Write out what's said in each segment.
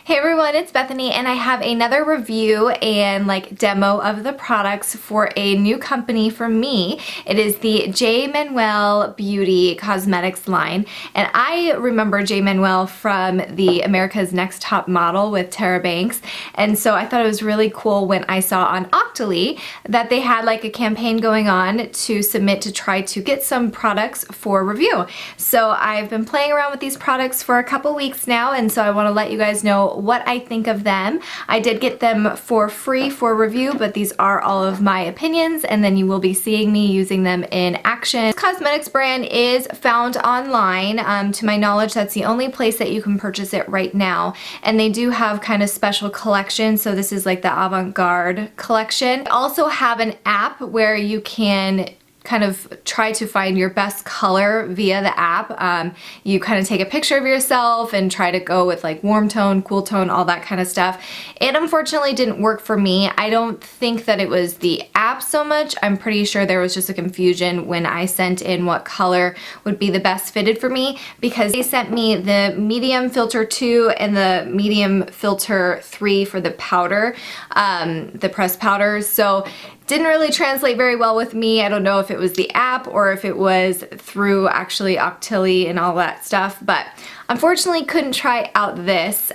Hey everyone, it's Bethany and I have another review and demo of the products for a new company for me. It is the Manuel Beauty Cosmetics line, and I remember Manuel from the America's Next Top Model with Tara Banks, and so I thought it was really cool when I saw on Octoly that they had a campaign going on to submit to try to get some products for review. So I've been playing around with these products for a couple weeks now, and so I want to let you guys know what I think of them. I did get them for free for review, but these are all of my opinions, and then you will be seeing me using them in action. This cosmetics brand is found online. To my knowledge, that's the only place that you can purchase it right now, and they do have kind of special collections, so this is like the avant-garde collection. They also have an app where you can kind of try to find your best color via the app. You kind of take a picture of yourself and try to go with warm tone, cool tone, all that kind of stuff. It unfortunately didn't work for me. I don't think that it was the app so much. I'm pretty sure there was just a confusion when I sent in what color would be the best fitted for me, because they sent me the medium filter 2 and the medium filter 3 for the powder, the pressed powders. So didn't really translate very well with me. I don't know if it was the app or if it was through actually Octoly and all that stuff, but unfortunately couldn't try out this.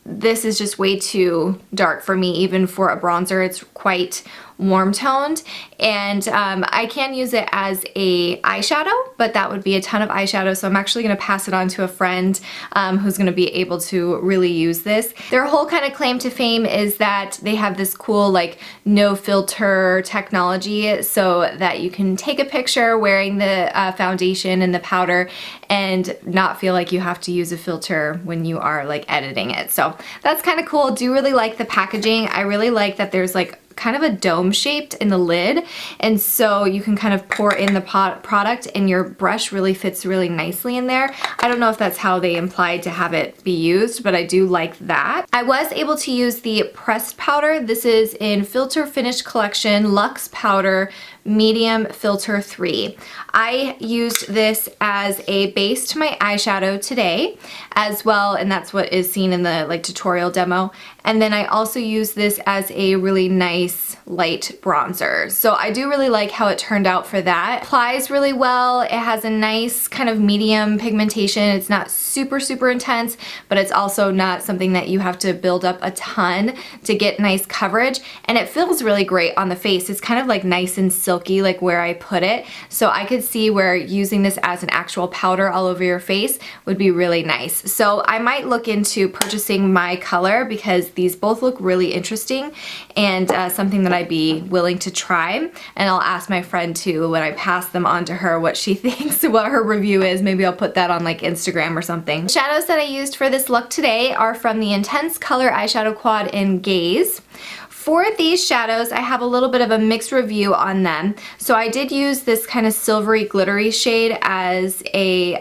This is just way too dark for me, even for a bronzer. It's quite warm toned, and I can use it as a eyeshadow, but that would be a ton of eyeshadow, so I'm actually going to pass it on to a friend who's going to be able to really use this. Their whole kind of claim to fame is that they have this cool no filter technology, so that you can take a picture wearing the foundation and the powder and not feel like you have to use a filter when you are editing it. So that's kind of cool. Do really like the packaging. I really like that there's kind of a dome shaped in the lid, and so you can kind of pour in the product and your brush really fits really nicely in there. I don't know if that's how they implied to have it be used, but I do like that. I was able to use the pressed powder. This is in Filter Finish Collection Luxe Powder Medium Filter 3. I used this as a base to my eyeshadow today as well, and that's what is seen in the tutorial demo. And then I also use this as a really nice light bronzer. So I do really like how it turned out for that. It applies really well. It has a nice kind of medium pigmentation. It's not super intense, but it's also not something that you have to build up a ton to get nice coverage. And it feels really great on the face. It's kind of nice and silky where I put it. So I could see where using this as an actual powder all over your face would be really nice. So I might look into purchasing my color, because these both look really interesting and something that I'd be willing to try. And I'll ask my friend too, when I pass them on to her, what she thinks, what her review is. Maybe I'll put that on Instagram or something. The shadows that I used for this look today are from the Intense Color Eyeshadow Quad in Gaze. For these shadows, I have a little bit of a mixed review on them. So I did use this kind of silvery glittery shade as a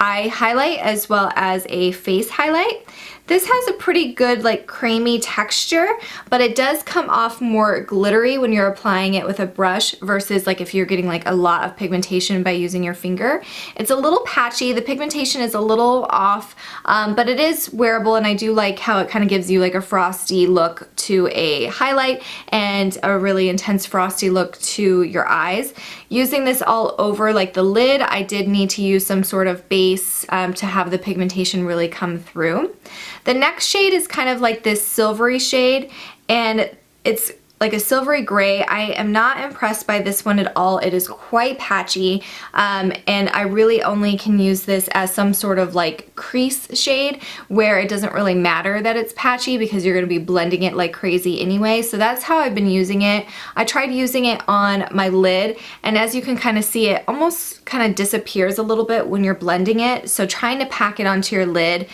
eye highlight as well as a face highlight. This has a pretty good creamy texture, but it does come off more glittery when you're applying it with a brush versus if you're getting a lot of pigmentation by using your finger. It's a little patchy. The pigmentation is a little off, but it is wearable, and I do like how it kind of gives you a frosty look to a highlight and a really intense frosty look to your eyes. Using this all over the lid, I did need to use some sort of base to have the pigmentation really come through. The next shade is kind of this silvery shade, and it's a silvery gray. I am not impressed by this one at all. It is quite patchy, and I really only can use this as some sort of crease shade where it doesn't really matter that it's patchy, because you're going to be blending it like crazy anyway. So that's how I've been using it. I tried using it on my lid, and as you can kind of see, it almost kind of disappears a little bit when you're blending it. So trying to pack it onto your lid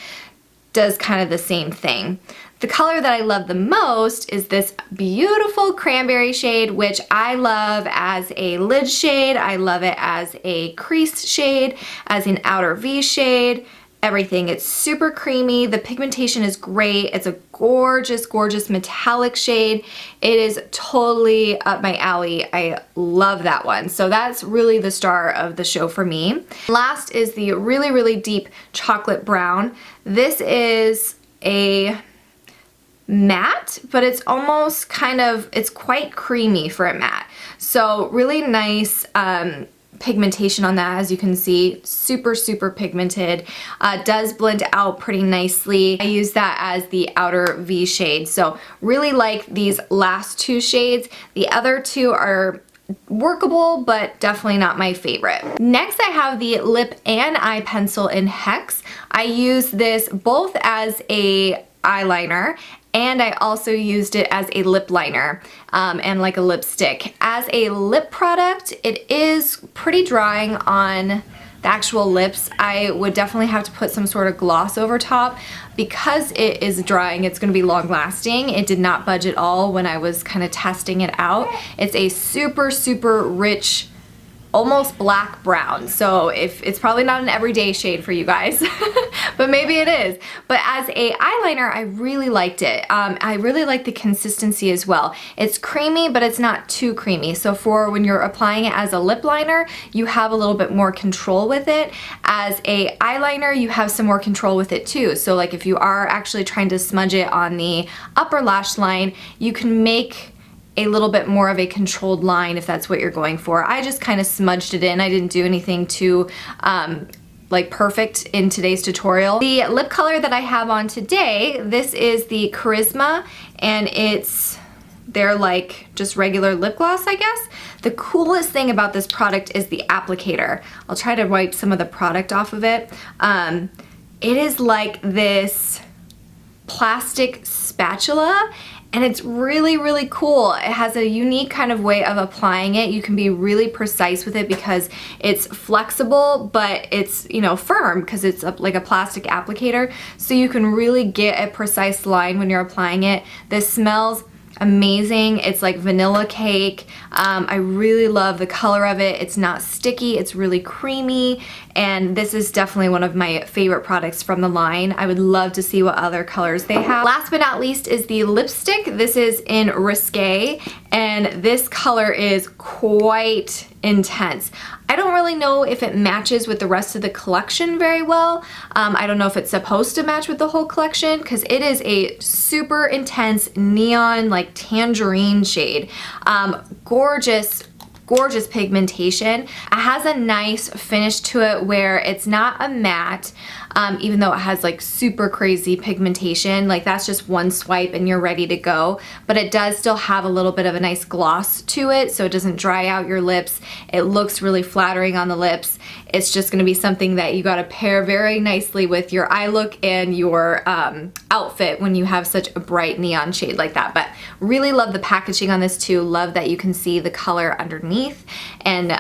does kind of the same thing. The color that I love the most is this beautiful cranberry shade, which I love as a lid shade. I love it as a crease shade, as an outer V shade, everything. It's super creamy. The pigmentation is great. It's a gorgeous metallic shade. It is totally up my alley. I love that one. So that's really the star of the show for me. Last is the really deep chocolate brown. This is a matte, but it's almost kind of, it's quite creamy for a matte. So really nice pigmentation on that, as you can see. Super, super pigmented. Does blend out pretty nicely. I use that as the outer V shade. So really like these last two shades. The other two are workable, but definitely not my favorite. Next, I have the lip and eye pencil in Hex. I use this both as a eyeliner, and I also used it as a lip liner and like a lipstick. As a lip product, it is pretty drying on the actual lips. I would definitely have to put some sort of gloss over top. Because it is drying, it's going to be long lasting. It did not budge at all when I was kind of testing it out. It's a super, super rich, almost black brown. So if it's probably not an everyday shade for you guys, but maybe it is. But as a eyeliner, I really liked it. I really like the consistency as well. It's creamy, but it's not too creamy. So for when you're applying it as a lip liner, you have a little bit more control with it. As a eyeliner, you have some more control with it too. So like if you are actually trying to smudge it on the upper lash line, you can make a little bit more of a controlled line if that's what you're going for. I just kind of smudged it in. I didn't do anything too like perfect in today's tutorial. The lip color that I have on today, this is the Charisma, and they're like just regular lip gloss, I guess. The coolest thing about this product is the applicator. I'll try to wipe some of the product off of it. It is like this plastic spatula, and it's really, really cool. It has a unique kind of way of applying it. You can be really precise with it because it's flexible, but it's, you know, firm because it's like a plastic applicator. So you can really get a precise line when you're applying it. This smells amazing. It's like vanilla cake. I really love the color of it. It's not sticky. It's really creamy. And this is definitely one of my favorite products from the line. I would love to see what other colors they have. Last but not least is the lipstick. This is in Risque, and this color is quite intense. I don't really know if it matches with the rest of the collection very well. I don't know if it's supposed to match with the whole collection because it is a super intense neon like tangerine shade. Gorgeous, gorgeous pigmentation. It has a nice finish to it where it's not a matte, even though it has like super crazy pigmentation. Like that's just one swipe and you're ready to go. But it does still have a little bit of a nice gloss to it, so it doesn't dry out your lips. It looks really flattering on the lips. It's just gonna be something that you gotta pair very nicely with your eye look and your outfit when you have such a bright neon shade like that. But really love the packaging on this too. Love that you can see the color underneath, and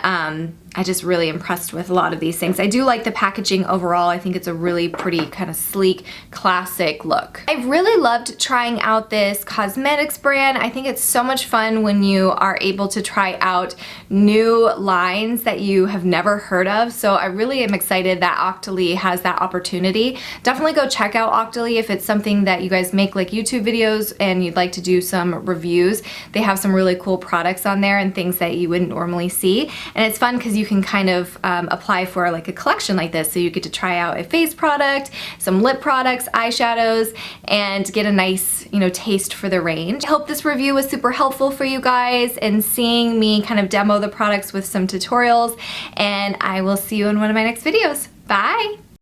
I just really impressed with a lot of these things. I do like the packaging overall. I think it's a really pretty kind of sleek, classic look. I've really loved trying out this cosmetics brand. I think it's so much fun when you are able to try out new lines that you have never heard of. So I really am excited that Octoly has that opportunity. Definitely go check out Octoly if it's something that you guys make like YouTube videos and you'd like to do some reviews. They have some really cool products on there and things that you wouldn't normally see. And it's fun because you can kind of apply for like a collection like this. So you get to try out a face product, some lip products, eyeshadows, and get a nice, you know, taste for the range. I hope this review was super helpful for you guys and seeing me kind of demo the products with some tutorials, and I will see you in one of my next videos. Bye!